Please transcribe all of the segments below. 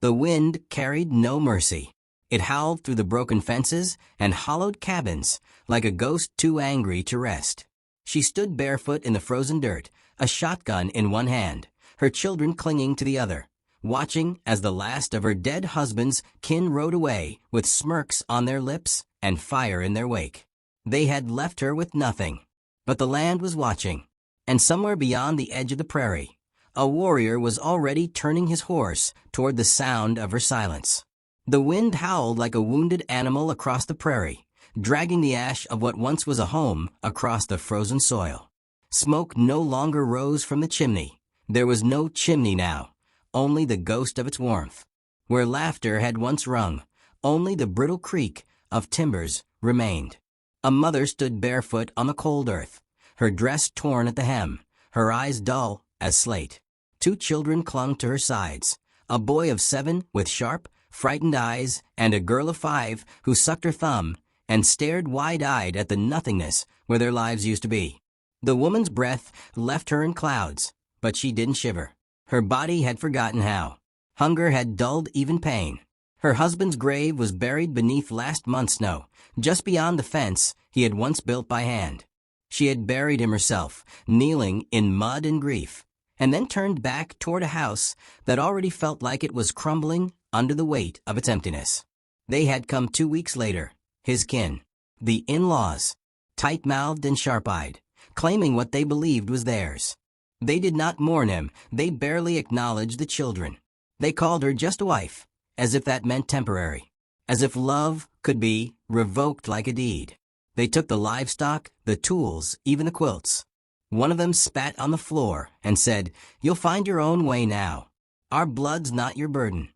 The wind carried no mercy. It howled through the broken fences and hollowed cabins like a ghost too angry to rest. She stood barefoot in the frozen dirt, a shotgun in one hand, her children clinging to the other, watching as the last of her dead husband's kin rode away with smirks on their lips and fire in their wake. They had left her with nothing. But the land was watching, and somewhere beyond the edge of the prairie, a warrior was already turning his horse toward the sound of her silence. The wind howled like a wounded animal across the prairie, dragging the ash of what once was a home across the frozen soil. Smoke no longer rose from the chimney. There was no chimney now, only the ghost of its warmth. Where laughter had once rung, only the brittle creak of timbers remained. A mother stood barefoot on the cold earth, her dress torn at the hem, her eyes dull as slate. 2 children clung to her sides, a boy of 7 with sharp, frightened eyes, and a girl of 5 who sucked her thumb and stared wide-eyed at the nothingness where their lives used to be. The woman's breath left her in clouds, but she didn't shiver. Her body had forgotten how. Hunger had dulled even pain. Her husband's grave was buried beneath last month's snow, just beyond the fence he had once built by hand. She had buried him herself, kneeling in mud and grief, and then turned back toward a house that already felt like it was crumbling under the weight of its emptiness. They had come 2 weeks later, his kin, the in-laws, tight-mouthed and sharp-eyed, claiming what they believed was theirs. They did not mourn him, they barely acknowledged the children. They called her just a wife, as if that meant temporary, as if love could be revoked like a deed. They took the livestock, the tools, even the quilts. One of them spat on the floor and said, "You'll find your own way now. Our blood's not your burden."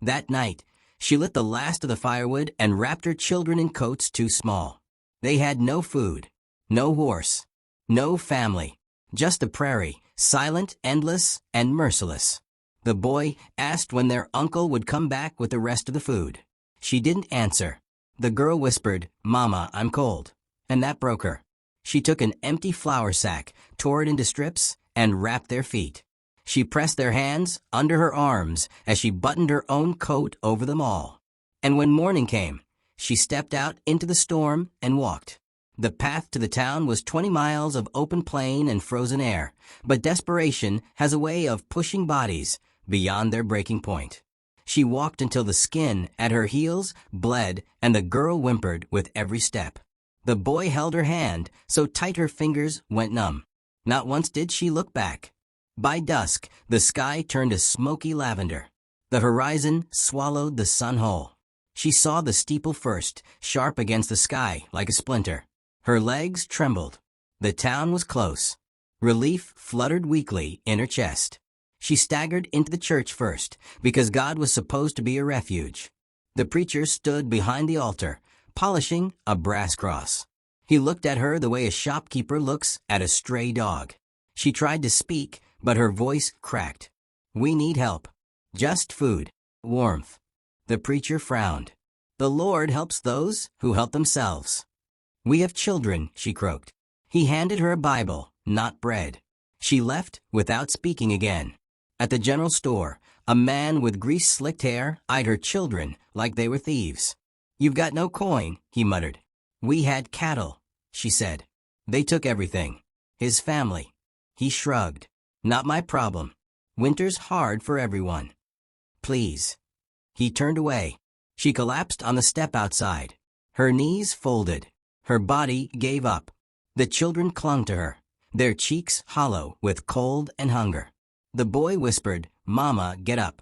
That night, she lit the last of the firewood and wrapped her children in coats too small. They had no food, no horse, no family, just the prairie, silent, endless, and merciless. The boy asked when their uncle would come back with the rest of the food. She didn't answer. The girl whispered, "Mama, I'm cold," and that broke her. She took an empty flour sack, tore it into strips, and wrapped their feet. She pressed their hands under her arms as she buttoned her own coat over them all. And when morning came, she stepped out into the storm and walked. The path to the town was 20 miles of open plain and frozen air, but desperation has a way of pushing bodies beyond their breaking point. She walked until the skin at her heels bled and the girl whimpered with every step. The boy held her hand so tight her fingers went numb. Not once did she look back. By dusk, the sky turned a smoky lavender. The horizon swallowed the sun whole. She saw the steeple first, sharp against the sky like a splinter. Her legs trembled. The town was close. Relief fluttered weakly in her chest. She staggered into the church first, because God was supposed to be a refuge. The preacher stood behind the altar, polishing a brass cross. He looked at her the way a shopkeeper looks at a stray dog. She tried to speak, but her voice cracked. "We need help. Just food. Warmth." The preacher frowned. "The Lord helps those who help themselves." "We have children," she croaked. He handed her a Bible, not bread. She left without speaking again. At the general store, a man with grease-slicked hair eyed her children like they were thieves. "You've got no coin," he muttered. "We had cattle," she said. "They took everything." His family. He shrugged. "Not my problem. Winter's hard for everyone. Please." He turned away. She collapsed on the step outside. Her knees folded. Her body gave up. The children clung to her, their cheeks hollow with cold and hunger. The boy whispered, "Mama, get up."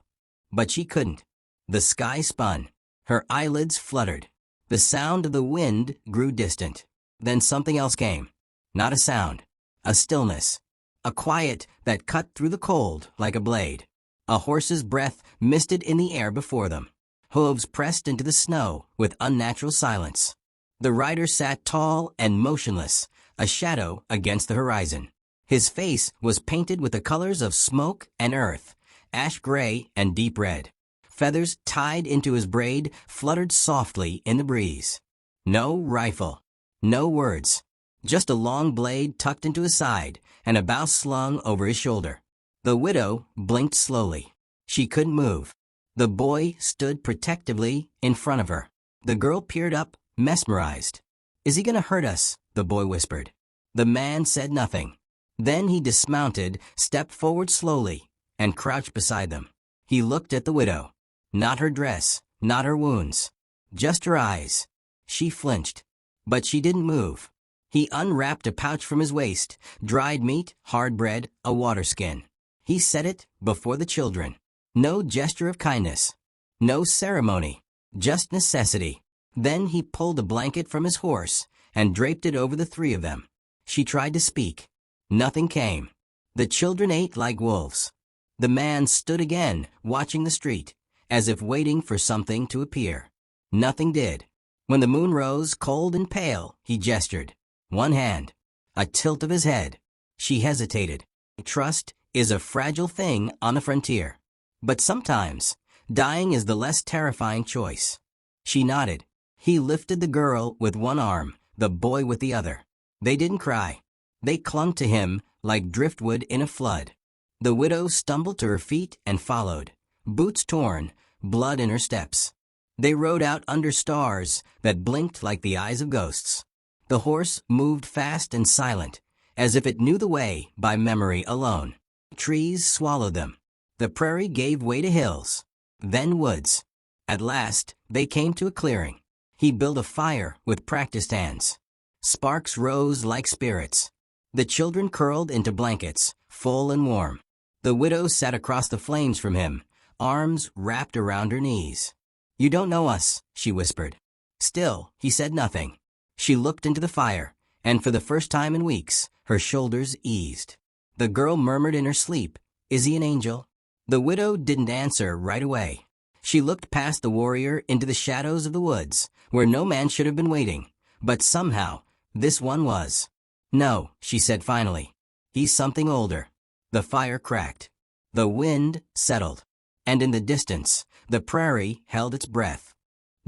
But she couldn't. The sky spun. Her eyelids fluttered. The sound of the wind grew distant. Then something else came. Not a sound. A stillness. A quiet that cut through the cold like a blade. A horse's breath misted in the air before them. Hooves pressed into the snow with unnatural silence. The rider sat tall and motionless, a shadow against the horizon. His face was painted with the colors of smoke and earth, ash gray and deep red. Feathers tied into his braid fluttered softly in the breeze. No rifle. No words. Just a long blade tucked into his side and a bough slung over his shoulder. The widow blinked slowly. She couldn't move. The boy stood protectively in front of her. The girl peered up, mesmerized. "Is he gonna hurt us?" the boy whispered. The man said nothing. Then he dismounted, stepped forward slowly, and crouched beside them. He looked at the widow. Not her dress, not her wounds. Just her eyes. She flinched. But she didn't move. He unwrapped a pouch from his waist, dried meat, hard bread, a water skin. He set it before the children. No gesture of kindness. No ceremony. Just necessity. Then he pulled a blanket from his horse and draped it over the three of them. She tried to speak. Nothing came. The children ate like wolves. The man stood again, watching the street, as if waiting for something to appear. Nothing did. When the moon rose, cold and pale, he gestured. One hand. A tilt of his head. She hesitated. Trust is a fragile thing on the frontier. But sometimes, dying is the less terrifying choice. She nodded. He lifted the girl with one arm, the boy with the other. They didn't cry. They clung to him like driftwood in a flood. The widow stumbled to her feet and followed, boots torn, blood in her steps. They rode out under stars that blinked like the eyes of ghosts. The horse moved fast and silent, as if it knew the way by memory alone. Trees swallowed them. The prairie gave way to hills, then woods. At last, they came to a clearing. He built a fire with practiced hands. Sparks rose like spirits. The children curled into blankets, full and warm. The widow sat across the flames from him, arms wrapped around her knees. "You don't know us," she whispered. Still, he said nothing. She looked into the fire, and for the first time in weeks, her shoulders eased. The girl murmured in her sleep, "Is he an angel?" The widow didn't answer right away. She looked past the warrior into the shadows of the woods, where no man should have been waiting, but somehow, this one was. "No," she said finally. "He's something older." The fire cracked. The wind settled. And in the distance, the prairie held its breath.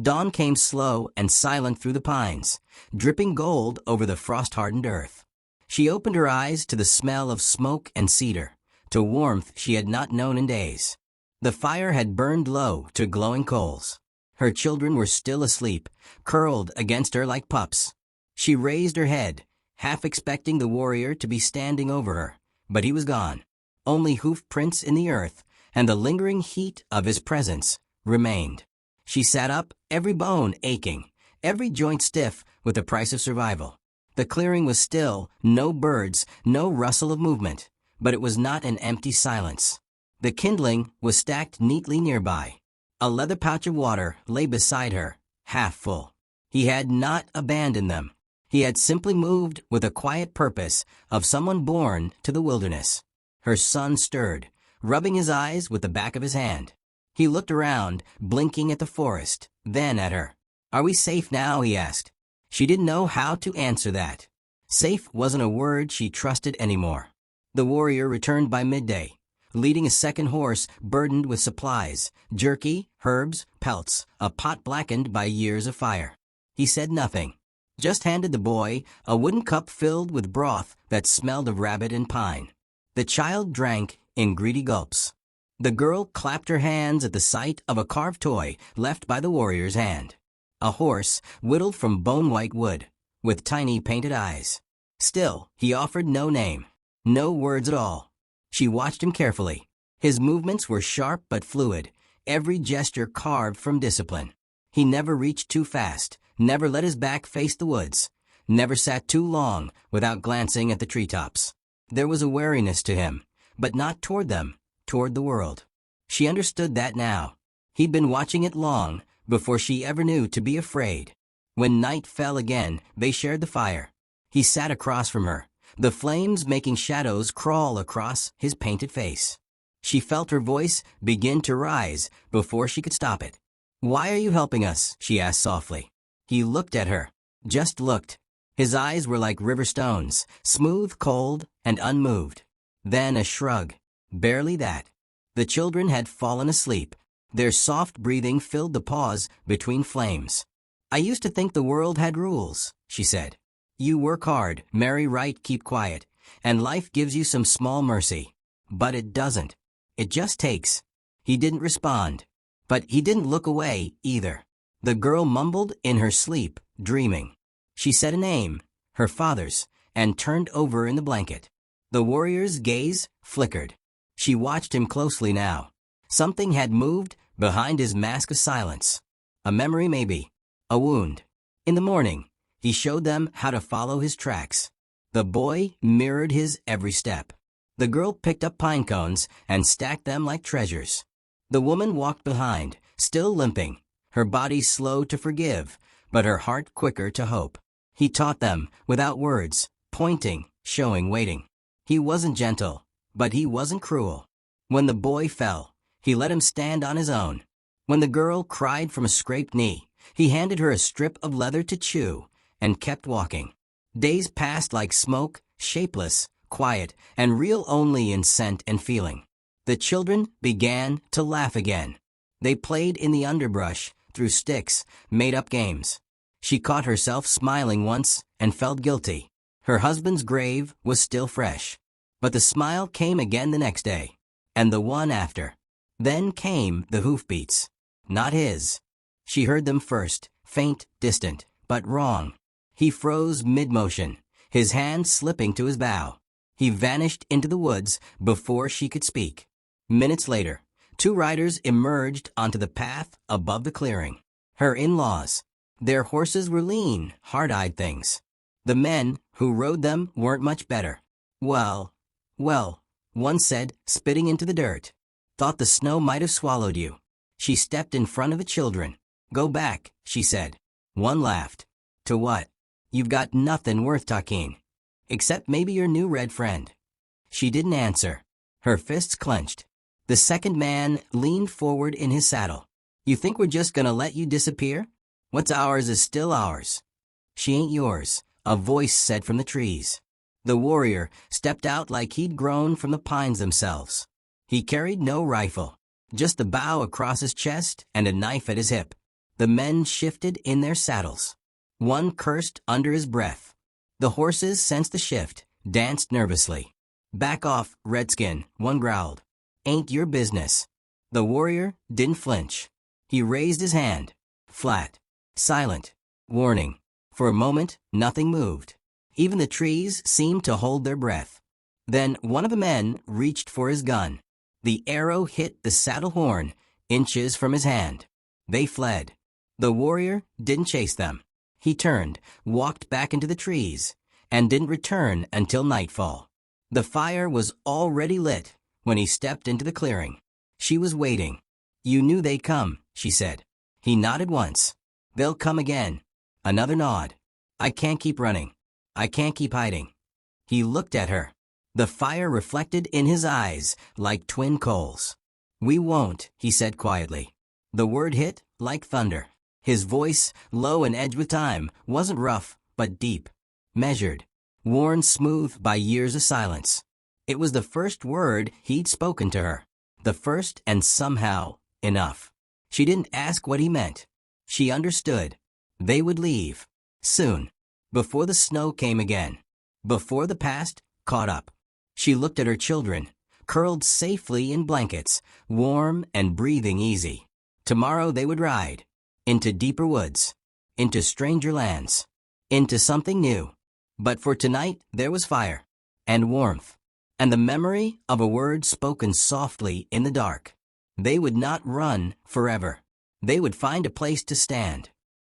Dawn came slow and silent through the pines, dripping gold over the frost-hardened earth. She opened her eyes to the smell of smoke and cedar, to warmth she had not known in days. The fire had burned low to glowing coals. Her children were still asleep, curled against her like pups. She raised her head, half expecting the warrior to be standing over her, but he was gone. Only hoof prints in the earth and the lingering heat of his presence remained. She sat up, every bone aching, every joint stiff with the price of survival. The clearing was still, no birds, no rustle of movement, but it was not an empty silence. The kindling was stacked neatly nearby. A leather pouch of water lay beside her, half full. He had not abandoned them. He had simply moved with a quiet purpose of someone born to the wilderness. Her son stirred, rubbing his eyes with the back of his hand. He looked around, blinking at the forest, then at her. "Are we safe now?" he asked. She didn't know how to answer that. Safe wasn't a word she trusted anymore. The warrior returned by midday, leading a second horse burdened with supplies, jerky, herbs, pelts, a pot blackened by years of fire. He said nothing, just handed the boy a wooden cup filled with broth that smelled of rabbit and pine. The child drank in greedy gulps. The girl clapped her hands at the sight of a carved toy left by the warrior's hand. A horse whittled from bone-white wood, with tiny painted eyes. Still, he offered no name, no words at all. She watched him carefully. His movements were sharp but fluid, every gesture carved from discipline. He never reached too fast, never let his back face the woods, never sat too long without glancing at the treetops. There was a wariness to him, but not toward them, toward the world. She understood that now. He'd been watching it long, before she ever knew to be afraid. When night fell again, they shared the fire. He sat across from her, the flames making shadows crawl across his painted face. She felt her voice begin to rise before she could stop it. "Why are you helping us?" she asked softly. He looked at her, just looked. His eyes were like river stones, smooth, cold, and unmoved. Then a shrug. Barely that. The children had fallen asleep. Their soft breathing filled the pause between flames. "I used to think the world had rules," she said. "You work hard, marry right, keep quiet, and life gives you some small mercy. But it doesn't. It just takes." He didn't respond. But he didn't look away, either. The girl mumbled in her sleep, dreaming. She said a name, her father's, and turned over in the blanket. The warrior's gaze flickered. She watched him closely now. Something had moved behind his mask of silence. A memory, maybe. A wound. In the morning, he showed them how to follow his tracks. The boy mirrored his every step. The girl picked up pine cones and stacked them like treasures. The woman walked behind, still limping, her body slow to forgive, but her heart quicker to hope. He taught them, without words, pointing, showing, waiting. He wasn't gentle, but he wasn't cruel. When the boy fell, he let him stand on his own. When the girl cried from a scraped knee, he handed her a strip of leather to chew and kept walking. Days passed like smoke, shapeless, quiet, and real only in scent and feeling. The children began to laugh again. They played in the underbrush, threw sticks, made up games. She caught herself smiling once and felt guilty. Her husband's grave was still fresh. But the smile came again the next day, and the one after. Then came the hoofbeats. Not his. She heard them first, faint, distant, but wrong. He froze mid-motion, his hand slipping to his bow. He vanished into the woods before she could speak. Minutes later, 2 riders emerged onto the path above the clearing. Her in-laws. Their horses were lean, hard-eyed things. The men who rode them weren't much better. Well, one said, spitting into the dirt. Thought the snow might have swallowed you. She stepped in front of the children. Go back, she said. One laughed. To what? You've got nothing worth talking. Except maybe your new red friend. She didn't answer. Her fists clenched. The second man leaned forward in his saddle. You think we're just gonna let you disappear? What's ours is still ours. She ain't yours, a voice said from the trees. The warrior stepped out like he'd grown from the pines themselves. He carried no rifle, just a bow across his chest and a knife at his hip. The men shifted in their saddles. One cursed under his breath. The horses sensed the shift, danced nervously. Back off, redskin, one growled. Ain't your business. The warrior didn't flinch. He raised his hand. Flat. Silent. Warning. For a moment, nothing moved. Even the trees seemed to hold their breath. Then one of the men reached for his gun. The arrow hit the saddle horn, inches from his hand. They fled. The warrior didn't chase them. He turned, walked back into the trees, and didn't return until nightfall. The fire was already lit when he stepped into the clearing. She was waiting. You knew they'd come, she said. He nodded once. They'll come again. Another nod. I can't keep running. I can't keep hiding. He looked at her. The fire reflected in his eyes like twin coals. We won't, he said quietly. The word hit like thunder. His voice, low and edged with time, wasn't rough, but deep. Measured. Worn smooth by years of silence. It was the first word he'd spoken to her. The first and somehow enough. She didn't ask what he meant. She understood. They would leave. Soon. Before the snow came again. Before the past caught up. She looked at her children, curled safely in blankets, warm and breathing easy. Tomorrow they would ride. Into deeper woods. Into stranger lands. Into something new. But for tonight there was fire. And warmth. And the memory of a word spoken softly in the dark. They would not run forever. They would find a place to stand.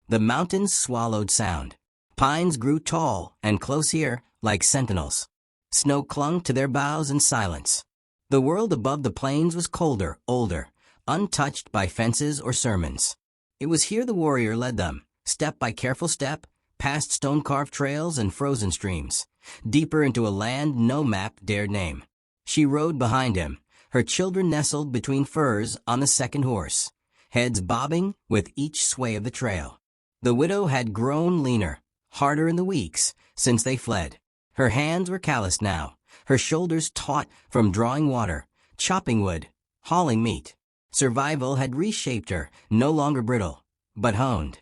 The mountains swallowed sound. Pines grew tall and close here like sentinels. Snow clung to their boughs in silence. The world above the plains was colder, older, untouched by fences or sermons. It was here the warrior led them, step by careful step, past stone-carved trails and frozen streams, deeper into a land no map dared name. She rode behind him, her children nestled between furs on the second horse, heads bobbing with each sway of the trail. The widow had grown leaner, harder in the weeks since they fled. Her hands were calloused now, her shoulders taut from drawing water, chopping wood, hauling meat. Survival had reshaped her, no longer brittle, but honed.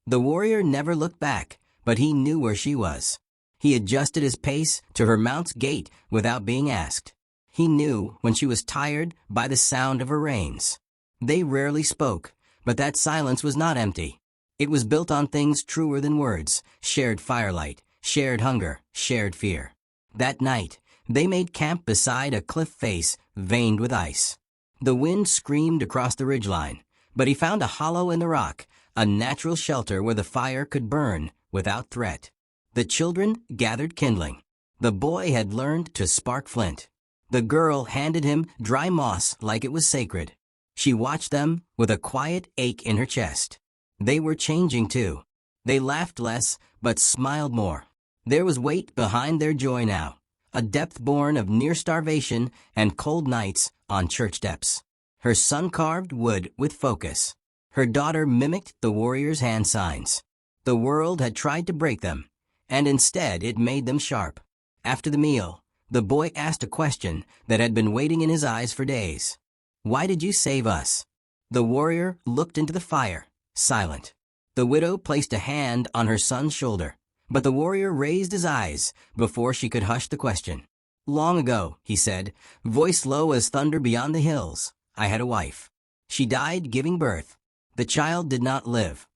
The warrior never looked back, but he knew where she was. He adjusted his pace to her mount's gait without being asked. He knew when she was tired by the sound of her reins. They rarely spoke, but that silence was not empty. It was built on things truer than words: shared firelight, shared hunger, shared fear. That night, they made camp beside a cliff face veined with ice. The wind screamed across the ridgeline, but he found a hollow in the rock, a natural shelter where the fire could burn without threat. The children gathered kindling. The boy had learned to spark flint. The girl handed him dry moss like it was sacred. She watched them with a quiet ache in her chest. They were changing too. They laughed less, but smiled more. There was weight behind their joy now, a depth born of near starvation and cold nights on church steps. Her son carved wood with focus. Her daughter mimicked the warrior's hand signs. The world had tried to break them, and instead it made them sharp. After the meal, the boy asked a question that had been waiting in his eyes for days. "Why did you save us?" The warrior looked into the fire, silent. The widow placed a hand on her son's shoulder, but the warrior raised his eyes before she could hush the question. "Long ago," he said, voice low as thunder beyond the hills, "I had a wife. She died giving birth. The child did not live."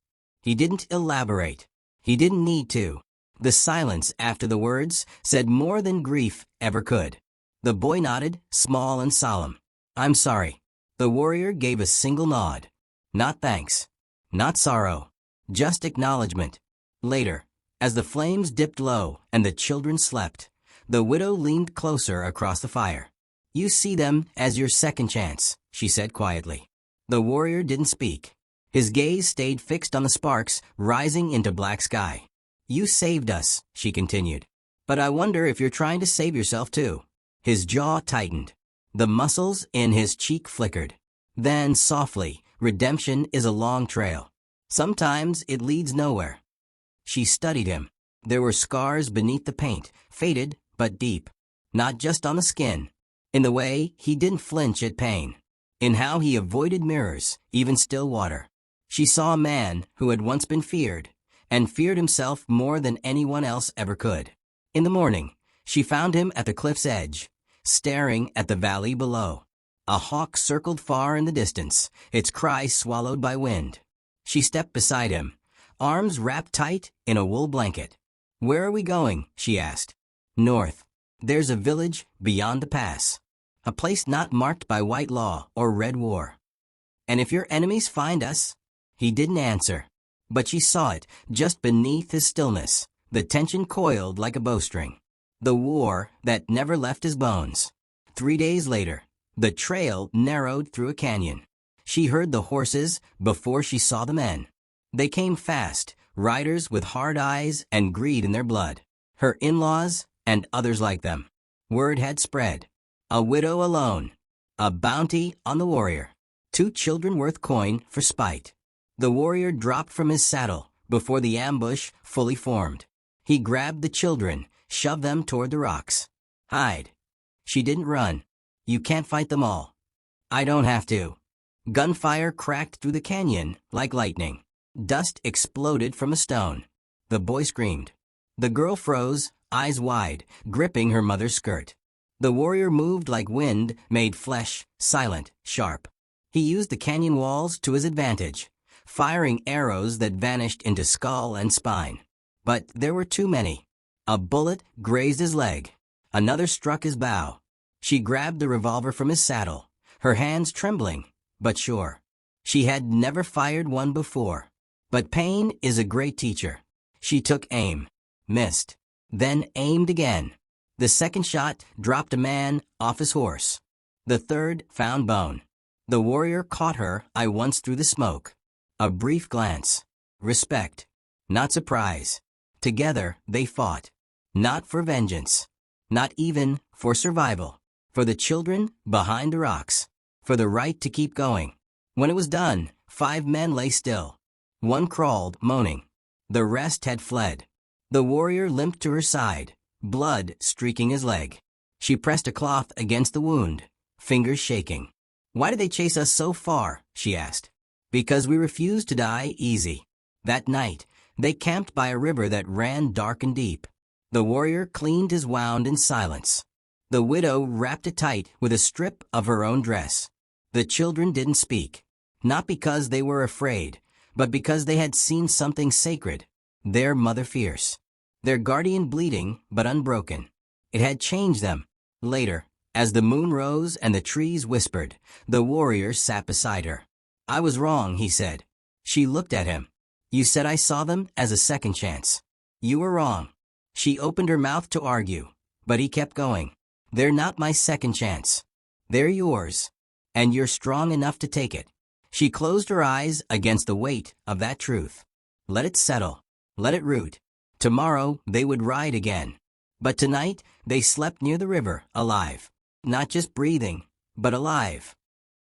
He didn't elaborate. He didn't need to. The silence after the words said more than grief ever could. The boy nodded, small and solemn. "I'm sorry." The warrior gave a single nod. Not thanks. Not sorrow. Just acknowledgement. Later, as the flames dipped low and the children slept, the widow leaned closer across the fire. "You see them as your second chance," she said quietly. The warrior didn't speak. His gaze stayed fixed on the sparks rising into black sky. "You saved us," she continued. "But I wonder if you're trying to save yourself too." His jaw tightened. The muscles in his cheek flickered. Then, softly, redemption is a long trail. Sometimes it leads nowhere. She studied him. There were scars beneath the paint, faded but deep. Not just on the skin. In the way he didn't flinch at pain. In how he avoided mirrors, even still water. She saw a man who had once been feared, and feared himself more than anyone else ever could. In the morning, she found him at the cliff's edge, staring at the valley below. A hawk circled far in the distance, its cry swallowed by wind. She stepped beside him, arms wrapped tight in a wool blanket. "Where are we going?" she asked. "North. There's a village beyond the pass. A place not marked by white law or red war. And if your enemies find us?" He didn't answer. But she saw it just beneath his stillness, the tension coiled like a bowstring. The war that never left his bones. 3 days later, the trail narrowed through a canyon. She heard the horses before she saw the men. They came fast, riders with hard eyes and greed in their blood. Her in-laws and others like them. Word had spread. A widow alone. A bounty on the warrior. 2 children worth coin for spite. The warrior dropped from his saddle before the ambush fully formed. He grabbed the children, shoved them toward the rocks. "Hide." She didn't run. "You can't fight them all." "I don't have to." Gunfire cracked through the canyon like lightning. Dust exploded from a stone. The boy screamed. The girl froze, eyes wide, gripping her mother's skirt. The warrior moved like wind, made flesh, silent, sharp. He used the canyon walls to his advantage, firing arrows that vanished into skull and spine. But there were too many. A bullet grazed his leg. Another struck his bow. She grabbed the revolver from his saddle, her hands trembling, but sure. She had never fired one before. But pain is a great teacher. She took aim, missed, then aimed again. The second shot dropped a man off his horse. The third found bone. The warrior caught her eye once through the smoke. A brief glance. Respect. Not surprise. Together they fought. Not for vengeance. Not even for survival. For the children behind the rocks. For the right to keep going. When it was done, 5 men lay still. One crawled, moaning. The rest had fled. The warrior limped to her side, blood streaking his leg. She pressed a cloth against the wound, fingers shaking. "Why did they chase us so far?" she asked. "Because we refused to die easy." That night, they camped by a river that ran dark and deep. The warrior cleaned his wound in silence. The widow wrapped it tight with a strip of her own dress. The children didn't speak. Not because they were afraid, but because they had seen something sacred. Their mother fierce. Their guardian bleeding, but unbroken. It had changed them. Later, as the moon rose and the trees whispered, the warrior sat beside her. "I was wrong," he said. She looked at him. "You said I saw them as a second chance. You were wrong." She opened her mouth to argue, but he kept going. "They're not my second chance. They're yours. And you're strong enough to take it." She closed her eyes against the weight of that truth. Let it settle. Let it root. Tomorrow they would ride again. But tonight they slept near the river, alive. Not just breathing, but alive.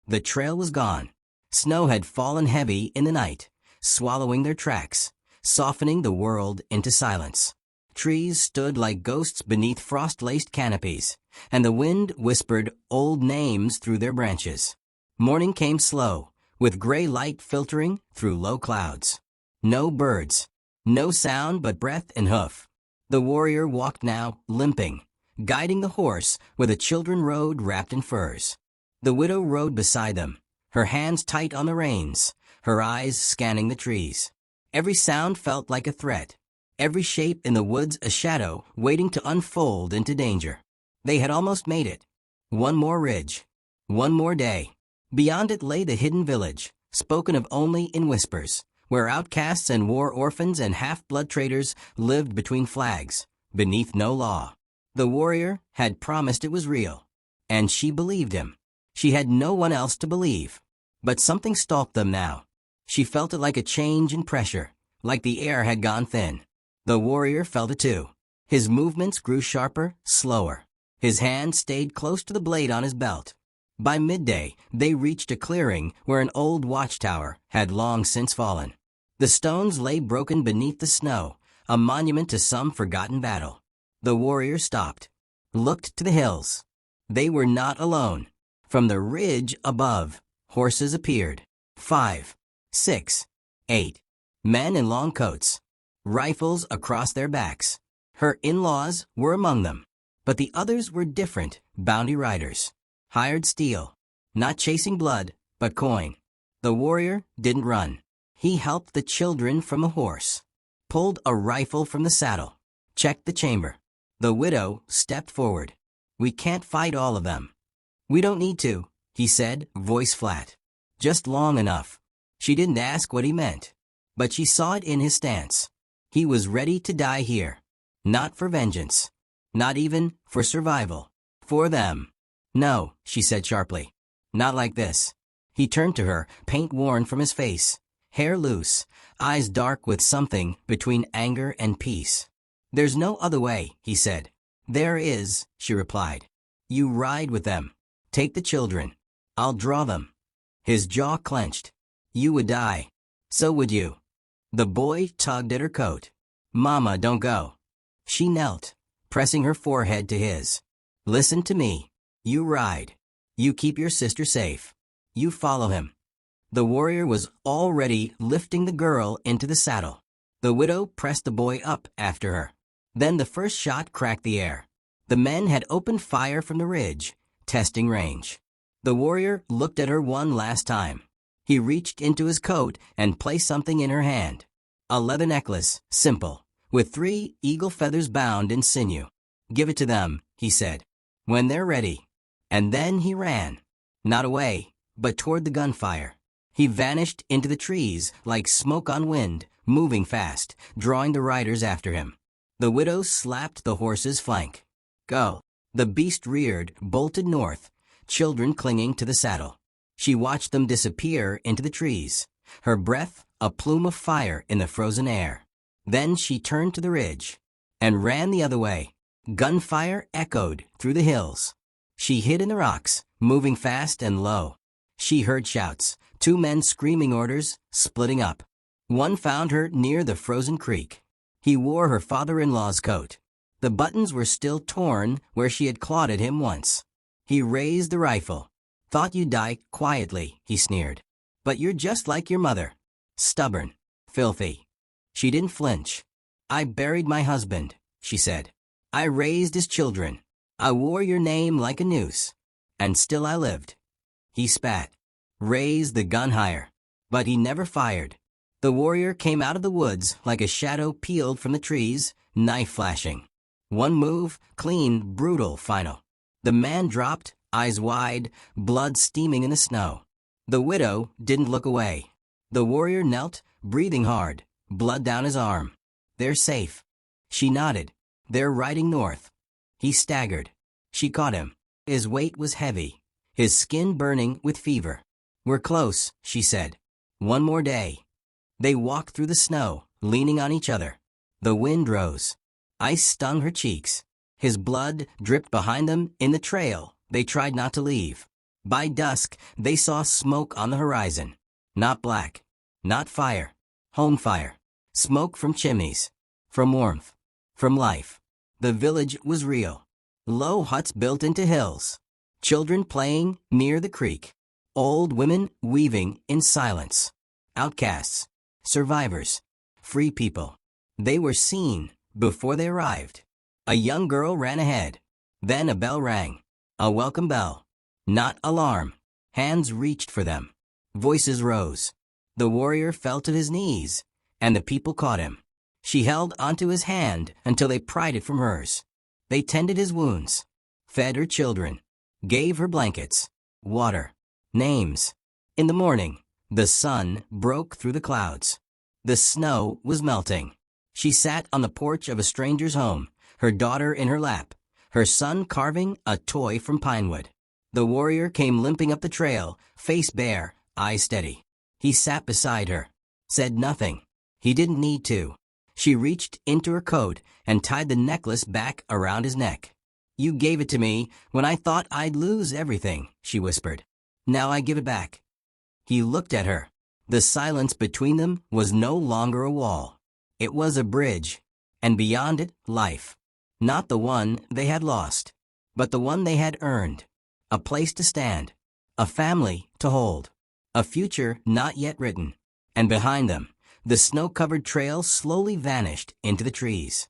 The trail was gone. Snow had fallen heavy in the night, swallowing their tracks, softening the world into silence. Trees stood like ghosts beneath frost-laced canopies, and the wind whispered old names through their branches. Morning came slow, with gray light filtering through low clouds. No birds, no sound but breath and hoof. The warrior walked now, limping, guiding the horse where the children rode wrapped in furs. The widow rode beside them, her hands tight on the reins, her eyes scanning the trees. Every sound felt like a threat, every shape in the woods a shadow waiting to unfold into danger. They had almost made it. One more ridge. One more day. Beyond it lay the hidden village, spoken of only in whispers, where outcasts and war orphans and half-blood traitors lived between flags, beneath no law. The warrior had promised it was real, and she believed him. She had no one else to believe. But something stalked them now. She felt it like a change in pressure, like the air had gone thin. The warrior felt it too. His movements grew sharper, slower. His hand stayed close to the blade on his belt. By midday, they reached a clearing where an old watchtower had long since fallen. The stones lay broken beneath the snow, a monument to some forgotten battle. The warrior stopped, looked to the hills. They were not alone. From the ridge above, horses appeared. 5, 6, 8. Men in long coats, rifles across their backs. Her in-laws were among them. But the others were different, bounty riders. Hired steel, not chasing blood, but coin. The warrior didn't run. He helped the children from a horse, pulled a rifle from the saddle, checked the chamber. The widow stepped forward. "We can't fight all of them." "We don't need to," he said, voice flat. "Just long enough." She didn't ask what he meant, but she saw it in his stance. He was ready to die here. Not for vengeance. Not even for survival. For them. "No," she said sharply. "Not like this." He turned to her, paint worn from his face, hair loose, eyes dark with something between anger and peace. "There's no other way," he said. "There is," she replied. "You ride with them. Take the children. I'll draw them." His jaw clenched. "You would die. So would you." The boy tugged at her coat. "Mama, don't go." She knelt, pressing her forehead to his. "Listen to me. You ride. You keep your sister safe. You follow him." The warrior was already lifting the girl into the saddle. The widow pressed the boy up after her. Then the first shot cracked the air. The men had opened fire from the ridge, testing range. The warrior looked at her one last time. He reached into his coat and placed something in her hand. A leather necklace, simple, with 3 eagle feathers bound in sinew. "Give it to them," he said, "when they're ready." And then he ran. Not away, but toward the gunfire. He vanished into the trees like smoke on wind, moving fast, drawing the riders after him. The widow slapped the horse's flank. "Go." The beast reared, bolted north, children clinging to the saddle. She watched them disappear into the trees, her breath a plume of fire in the frozen air. Then she turned to the ridge and ran the other way. Gunfire echoed through the hills. She hid in the rocks, moving fast and low. She heard shouts, 2 men screaming orders, splitting up. One found her near the frozen creek. He wore her father-in-law's coat. The buttons were still torn where she had clawed at him once. He raised the rifle. "Thought you'd die quietly," he sneered. "But you're just like your mother. Stubborn. Filthy." She didn't flinch. "I buried my husband," she said. "I raised his children. I wore your name like a noose. And still I lived." He spat. raised the gun higher. But he never fired. The warrior came out of the woods like a shadow peeled from the trees, knife flashing. One move, clean, brutal, final. The man dropped, eyes wide, blood steaming in the snow. The widow didn't look away. The warrior knelt, breathing hard, blood down his arm. They're safe. She nodded. They're riding north. He staggered. She caught him. His weight was heavy, his skin burning with fever. We're close, she said. One more day. They walked through the snow, leaning on each other. The wind rose. Ice stung her cheeks. His blood dripped behind them in the trail they tried not to leave. By dusk, they saw smoke on the horizon. Not black. Not fire. Home fire. Smoke from chimneys. From warmth. From life. The village was real. Low huts built into hills. Children playing near the creek. Old women weaving in silence. Outcasts. Survivors. Free people. They were seen before they arrived. A young girl ran ahead. Then a bell rang. A welcome bell. Not alarm. Hands reached for them. Voices rose. The warrior fell to his knees, and the people caught him. She held onto his hand until they pried it from hers. They tended his wounds, fed her children, gave her blankets, water, names. In the morning, the sun broke through the clouds. The snow was melting. She sat on the porch of a stranger's home, her daughter in her lap, her son carving a toy from pinewood. The warrior came limping up the trail, face bare, eyes steady. He sat beside her, said nothing. He didn't need to. She reached into her coat and tied the necklace back around his neck. You gave it to me when I thought I'd lose everything, she whispered. Now I give it back. He looked at her. The silence between them was no longer a wall. It was a bridge, and beyond it, life. Not the one they had lost, but the one they had earned. A place to stand, a family to hold, a future not yet written. And behind them, the snow-covered trail slowly vanished into the trees.